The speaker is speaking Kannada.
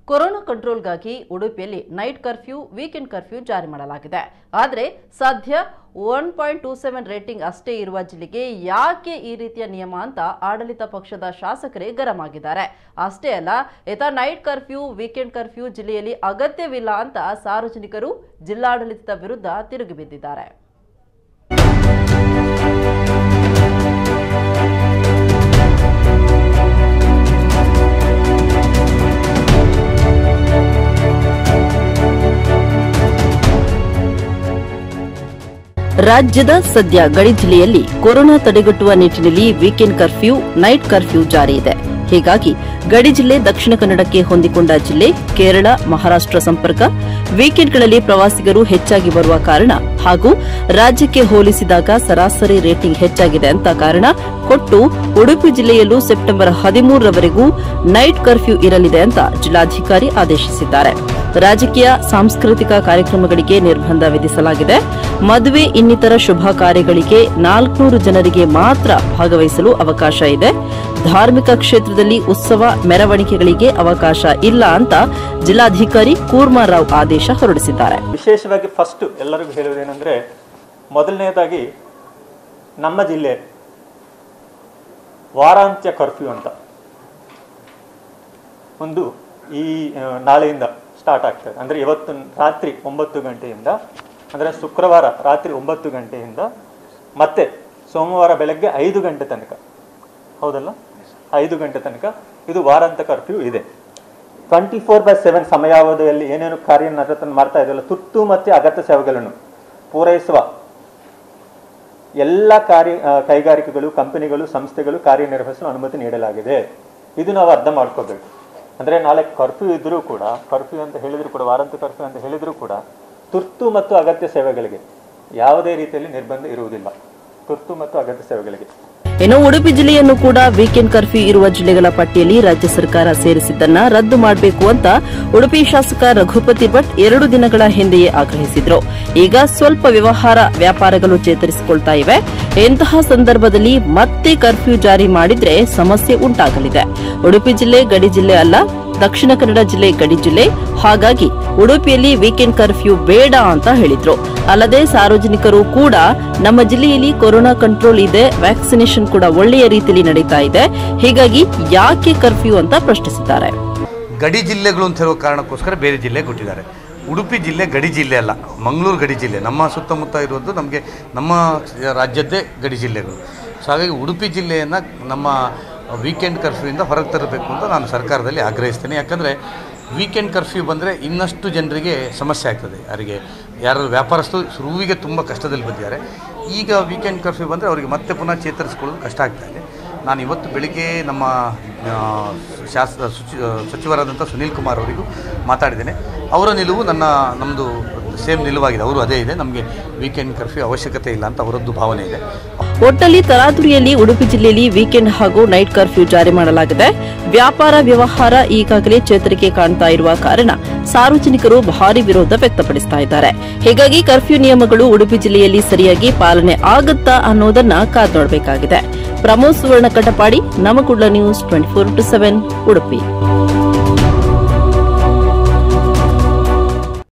ಕೊರೋನಾ ಕಂಟ್ರೋಲ್ಗಾಗಿ ಉಡುಪಿಯಲ್ಲಿ ನೈಟ್ ಕರ್ಫ್ಯೂ ವೀಕೆಂಡ್ ಕರ್ಫ್ಯೂ ಜಾರಿ ಮಾಡಲಾಗಿದೆ. ಆದರೆ ಸದ್ಯ 1.27 ರೇಟಿಂಗ್ ಅಷ್ಟೇ ಇರುವ ಜಿಲ್ಲೆಗೆ ಯಾಕೆ ಈ ರೀತಿಯ ನಿಯಮ ಅಂತ ಆಡಳಿತ ಪಕ್ಷದ ಶಾಸಕರೇ ಗರಂ ಆಗಿದ್ದಾರೆ. ಅಷ್ಟೇ ಅಲ್ಲ, ನೈಟ್ ಕರ್ಫ್ಯೂ ವೀಕೆಂಡ್ ಕರ್ಫ್ಯೂ ಜಿಲ್ಲೆಯಲ್ಲಿ ಅಗತ್ಯವಿಲ್ಲ ಅಂತ ಸಾರ್ವಜನಿಕರು ಜಿಲ್ಲಾಡಳಿತದ ವಿರುದ್ಧ ತಿರುಗಿಬಿದ್ದಿದ್ದಾರೆ. ರಾಜ್ಯದ ಸದ್ಯ ಗಡಿ ಜಿಲ್ಲೆಯಲ್ಲಿ ಕೊರೋನಾ ತಡೆಗಟ್ಟುವ ನಿಟ್ಟಿನಲ್ಲಿ ವೀಕೆಂಡ್ ಕರ್ಫ್ಯೂ ನೈಟ್ ಕರ್ಫ್ಯೂ ಜಾರಿ ಇದೆ. ಹೀಗಾಗಿ ಗಡಿ ಜಿಲ್ಲೆ ದಕ್ಷಿಣ ಕನ್ನಡಕ್ಕೆ ಹೊಂದಿಕೊಂಡ ಜಿಲ್ಲೆ ಕೇರಳ ಮಹಾರಾಷ್ಟ್ರ ಸಂಪರ್ಕ ವೀಕೆಂಡ್ಗಳಲ್ಲಿ ಪ್ರವಾಸಿಗರು ಹೆಚ್ಚಾಗಿ ಬರುವ ಕಾರಣ ಹಾಗೂ ರಾಜ್ಯಕ್ಕೆ ಹೋಲಿಸಿದಾಗ ಸರಾಸರಿ ರೇಟಿಂಗ್ ಹೆಚ್ಚಾಗಿದೆ ಅಂತ ಕಾರಣ ಕೊಟ್ಟು ಉಡುಪಿ ಜಿಲ್ಲೆಯಲ್ಲೂ ಸೆಪ್ಟೆಂಬರ್ 13 ರವರೆಗೂ ನೈಟ್ ಕರ್ಫ್ಯೂ ಇರಲಿದೆ ಅಂತ ಜಿಲ್ಲಾಧಿಕಾರಿ ಆದೇಶಿಸಿದ್ದಾರೆ. ರಾಜಕೀಯ ಸಾಂಸ್ಕೃತಿಕ ಕಾರ್ಯಕ್ರಮಗಳಿಗೆ ನಿರ್ಬಂಧ ವಿಧಿಸಲಾಗಿದೆ. ಮದುವೆ ಇನ್ನಿತರ ಶುಭ ಕಾರ್ಯಗಳಿಗೆ 400 ಜನರಿಗೆ ಮಾತ್ರ ಭಾಗವಹಿಸಲು ಅವಕಾಶ ಇದೆ. ಧಾರ್ಮಿಕ ಕ್ಷೇತ್ರದಲ್ಲಿ ಉತ್ಸವ ಮೆರವಣಿಗೆಗಳಿಗೆ ಅವಕಾಶ ಇಲ್ಲ ಅಂತ ಜಿಲ್ಲಾಧಿಕಾರಿ ಕೂರ್ಮಾರಾವ್ ಆದೇಶ ಹೊರಡಿಸಿದ್ದಾರೆ. ವಿಶೇಷವಾಗಿ ಫಸ್ಟ್ ಎಲ್ಲರಿಗೂ ಹೇಳುವುದೇನೆಂದ್ರೆ, ಮೊದಲನೇದಾಗಿ ನಮ್ಮ ಜಿಲ್ಲೆ ವಾರಾಂತ್ಯ ಕರ್ಫ್ಯೂ ಅಂತ ಒಂದು ಈ ನಾಳೆಯಿಂದ ಸ್ಟಾರ್ಟ್ ಆಗ್ತದೆ. ಅಂದರೆ ಇವತ್ತು ರಾತ್ರಿ 9 ಗಂಟೆಯಿಂದ, ಅಂದರೆ ಶುಕ್ರವಾರ ರಾತ್ರಿ 9 ಗಂಟೆಯಿಂದ ಮತ್ತೆ ಸೋಮವಾರ ಬೆಳಗ್ಗೆ 5 ಗಂಟೆ ತನಕ, ಹೌದಲ್ಲ, 5 ಗಂಟೆ ತನಕ ಇದು ವಾರಾಂತ್ಯ ಕರ್ಫ್ಯೂ ಇದೆ. 24/7 ಸಮಯಾವಧಿಯಲ್ಲಿ ಏನೇನು ಕಾರ್ಯನಿರತನ ಮಾಡ್ತಾ ಇದೆಯಲ್ಲ, ತುರ್ತು ಮತ್ತು ಅಗತ್ಯ ಸೇವೆಗಳನ್ನು ಪೂರೈಸುವ ಎಲ್ಲ ಕೈಗಾರಿಕೆಗಳು, ಕಂಪನಿಗಳು, ಸಂಸ್ಥೆಗಳು ಕಾರ್ಯನಿರ್ವಹಿಸಲು ಅನುಮತಿ ನೀಡಲಾಗಿದೆ. ಇದು ನಾವು ಅರ್ಥ ಮಾಡ್ಕೋಬೇಕು. ಅಂದರೆ ನಾಳೆ ಕರ್ಫ್ಯೂ ಇದ್ರೂ ಕೂಡ, ಕರ್ಫ್ಯೂ ಅಂತ ಹೇಳಿದ್ರು ಕೂಡ, ವಾರಾಂತ್ಯ ಕರ್ಫ್ಯೂ ಅಂತ ಹೇಳಿದ್ರು ಕೂಡ ತುರ್ತು ಮತ್ತು ಅಗತ್ಯ ಸೇವೆಗಳಿಗೆ ಯಾವುದೇ ರೀತಿಯಲ್ಲಿ ನಿರ್ಬಂಧ ಇರುವುದಿಲ್ಲ. ತುರ್ತು ಮತ್ತು ಅಗತ್ಯ ಸೇವೆಗಳಿಗೆ. ಇನ್ನು ಉಡುಪಿ ಜಿಲ್ಲೆಯನ್ನು ಕೂಡ ವೀಕೆಂಡ್ ಕರ್ಫ್ಯೂ ಇರುವ ಜಿಲ್ಲೆಗಳ ಪಟ್ಟಿಯಲ್ಲಿ ರಾಜ್ಯ ಸರ್ಕಾರ ಸೇರಿಸಿದ್ದನ್ನ ರದ್ದು ಮಾಡಬೇಕು ಅಂತ ಉಡುಪಿ ಶಾಸಕ ರಘುಪತಿ ಭಟ್ 2 ದಿನಗಳ ಹಿಂದೆಯೇ ಆಗ್ರಹಿಸಿದ್ರು. ಈಗ ಸ್ವಲ್ಪ ವ್ಯಾಪಾರಗಳು ಚೇತರಿಸಿಕೊಳ್ತಾ ಇವೆ. ಇಂತಹ ಸಂದರ್ಭದಲ್ಲಿ ಮತ್ತೆ ಕರ್ಫ್ಯೂ ಜಾರಿ ಮಾಡಿದ್ರೆ ಸಮಸ್ಯೆ ಉಂಟಾಗಲಿದೆ. ಉಡುಪಿ ಜಿಲ್ಲೆ ಗಡಿ ಜಿಲ್ಲೆ ಅಲ್ಲ, ದಕ್ಷಿಣ ಕನ್ನಡ ಜಿಲ್ಲೆ ಗಡಿ ಜಿಲ್ಲೆ. ಹಾಗಾಗಿ ಉಡುಪಿಯಲ್ಲಿ ವೀಕೆಂಡ್ ಕರ್ಫ್ಯೂ ಬೇಡ ಅಂತ ಹೇಳಿದ್ರು. ಅಲ್ಲದೆ ಸಾರ್ವಜನಿಕರು ಕೂಡ ನಮ್ಮ ಜಿಲ್ಲೆಯಲ್ಲಿ ಕೊರೋನಾ ಕಂಟ್ರೋಲ್ ಇದೆ, ವ್ಯಾಕ್ಸಿನೇಷನ್ ಕೂಡ ಒಳ್ಳೆಯ ರೀತಿಯಲ್ಲಿ ನಡೀತಾ ಇದೆ, ಹೀಗಾಗಿ ಯಾಕೆ ಕರ್ಫ್ಯೂ ಅಂತ ಪ್ರಶ್ನಿಸಿದ್ದಾರೆ. ಗಡಿ ಜಿಲ್ಲೆಗಳು ಅಂತ ಹೇಳೋ ಕಾರಣಕ್ಕೋಸ್ಕರ ಬೇರೆ ಜಿಲ್ಲೆ ಕೊಟ್ಟಿದ್ದಾರೆ. ಉಡುಪಿ ಜಿಲ್ಲೆ ಗಡಿ ಜಿಲ್ಲೆ ಅಲ್ಲ, ಮಂಗಳೂರು ಗಡಿ ಜಿಲ್ಲೆ. ನಮ್ಮ ಸುತ್ತಮುತ್ತ ಇರೋದು ನಮ್ಮ ರಾಜ್ಯದ್ದೇ ಗಡಿ ಜಿಲ್ಲೆಗಳು. ಸೊ ಹಾಗಾಗಿ ಉಡುಪಿ ಜಿಲ್ಲೆಯನ್ನು ನಮ್ಮ ವೀಕೆಂಡ್ ಕರ್ಫ್ಯೂಯಿಂದ ಹೊರಗೆ ತರಬೇಕು ಅಂತ ನಾನು ಸರ್ಕಾರದಲ್ಲಿ ಆಗ್ರಹಿಸ್ತೇನೆ. ಯಾಕಂದರೆ ವೀಕೆಂಡ್ ಕರ್ಫ್ಯೂ ಬಂದರೆ ಇನ್ನಷ್ಟು ಜನರಿಗೆ ಸಮಸ್ಯೆ ಆಗ್ತದೆ. ಅವರಿಗೆ ಯಾರು ವ್ಯಾಪಾರಸ್ಥರು ಶುರುವಿಗೆ ತುಂಬ ಕಷ್ಟದಲ್ಲಿ ಬಂದಿದ್ದಾರೆ. ಈಗ ವೀಕೆಂಡ್ ಕರ್ಫ್ಯೂ ಬಂದರೆ ಅವರಿಗೆ ಮತ್ತೆ ಪುನಃ ಚೇತರಿಸ್ಕೊಳ್ಳೋದು ಕಷ್ಟ ಆಗ್ತಾಯಿದೆ. ನಾನು ಇವತ್ತು ಬೆಳಿಗ್ಗೆ ನಮ್ಮ ಸಚಿವರಾದಂಥ ಸುನೀಲ್ ಕುಮಾರ್ ಅವರಿಗೂ ಮಾತಾಡಿದ್ದೇನೆ. ಅವರ ನಿಲುವು ನಮ್ಮದು ಸೇಮ್ ನಿಲುವಾಗಿದೆ. ಅವರು ಅದೇ ಇದೆ, ನಮಗೆ ವೀಕೆಂಡ್ ಕರ್ಫ್ಯೂ ಅವಶ್ಯಕತೆ ಇಲ್ಲ ಅಂತ ಅವರದ್ದು ಭಾವನೆ ಇದೆ. ಒಟ್ಟಲ್ಲಿ ತರಾತುರಿಯಲ್ಲಿ ಉಡುಪಿ ಜಿಲ್ಲೆಯಲ್ಲಿ ವೀಕೆಂಡ್ ಹಾಗೂ ನೈಟ್ ಕರ್ಫ್ಯೂ ಜಾರಿ ಮಾಡಲಾಗಿದೆ. ವ್ಯಾಪಾರ ವ್ಯವಹಾರ ಈಗಾಗಲೇ ಚೇತರಿಕೆ ಕಾಣ್ತಾ ಇರುವ ಕಾರಣ ಸಾರ್ವಜನಿಕರು ಭಾರಿ ವಿರೋಧ ವ್ಯಕ್ತಪಡಿಸ್ತಾ ಇದ್ದಾರೆ. ಹೀಗಾಗಿ ಕರ್ಫ್ಯೂ ನಿಯಮಗಳು ಉಡುಪಿ ಜಿಲ್ಲೆಯಲ್ಲಿ ಸರಿಯಾಗಿ ಪಾಲನೆ ಆಗುತ್ತಾ ಅನ್ನೋದನ್ನ ಕಾದು ನೋಡಬೇಕಾಗಿದೆ. ಪ್ರಮೋದ್ ಸುವರ್ಣ ಕಟಪಾಡಿ, ನಮಕುಡ್ಲ ನ್ಯೂಸ್ 24/7 ಉಡುಪಿ.